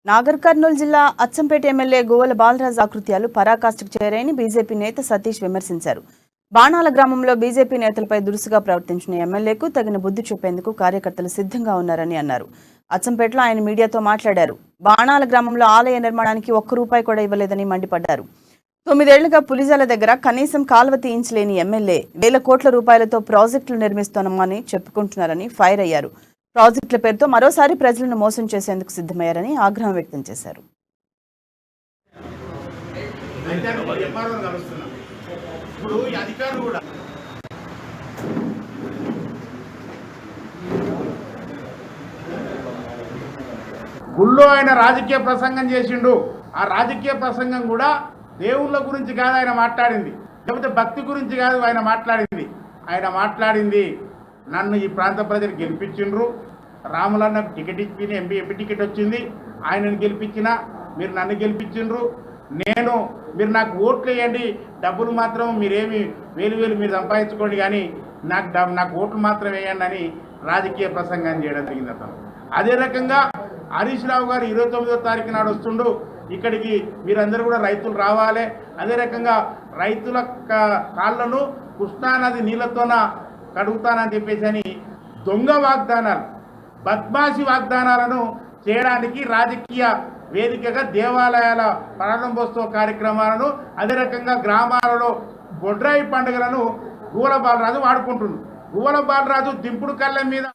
నాగర్ కర్నూలు జిల్లా Achampet MLA Govala Balraj ఆకృత్యాలు పరాకాష్ఠకు చేరాయని BJP నేత సతీష్ విమర్శించారు. బాణాల గ్రామంలో బీజేపీ నేతలపై దురుసుగా ప్రవర్తించిన ఎమ్మెల్యేకు తగిన బుద్ధి చూపేందుకు కార్యకర్తలు సిద్ధంగా ఉన్నారని అన్నారు. అచ్చంపేటలో ఆయన మీడియాతో మాట్లాడారు. బాణాల గ్రామంలో ఆలయ నిర్మాణానికి ₹1 కూడా ఇవ్వలేదని మండిపడ్డారు. 9 ఏళ్లుగా పులిజాల దగ్గర కనీసం కాల్వ తీయించలేని ఎమ్మెల్యే వేల కోట్ల రూపాయలతో ప్రాజెక్టులు నిర్మిస్తున్నామని చెప్పుకుంటున్నారని ఫైర్ అయ్యారు. ప్రాజెక్టుల పేరుతో మరోసారి ప్రజలను మోసం చేసేందుకు సిద్ధమయ్యారని ఆగ్రహం వ్యక్తం చేశారు. గుళ్ళో ఆయన రాజకీయ ప్రసంగం చేసిండు. ఆ రాజకీయ ప్రసంగం కూడా దేవుళ్ళ గురించి కాదు ఆయన మాట్లాడింది, లేకపోతే భక్తి గురించి కాదు ఆయన మాట్లాడింది. ఆయన మాట్లాడింది నన్ను ఈ ప్రాంత ప్రజలు గెలిపించిండ్రు, రాములన్నకు టికెట్ ఇచ్చి ఎంపీ టికెట్ వచ్చింది, ఆయనను గెలిపించినా మీరు నన్ను గెలిపించిండ్రు, మీరు నాకు ఓట్లు వేయండి, డబ్బులు మాత్రం మీరేమి వేలు మీరు సంపాదించుకోండి, కానీ నాకు ఓట్లు మాత్రం వేయండి అని రాజకీయ ప్రసంగం చేయడం జరిగింది అతను. అదే రకంగా హరీష్ రావు గారు 29వ తారీఖు నాడు వస్తుండు ఇక్కడికి, మీరందరూ కూడా రైతులు రావాలి, అదే రకంగా రైతుల కాళ్ళను కృష్ణానది నీళ్లతోన కడుగుతానని చెప్పేసి అని దొంగ వాగ్దానాలు, బద్మాషి వాగ్దానాలను చేయడానికి రాజకీయ వేదికగా దేవాలయాల ప్రారంభోత్సవ కార్యక్రమాలను, అదే రకంగా గ్రామాలలో బొడ్రాయి పండుగలను గువ్వల బాలరాజు వాడుకుంటున్నాడు. గువ్వల బాలరాజు దింపుడు కళ్ళ మీద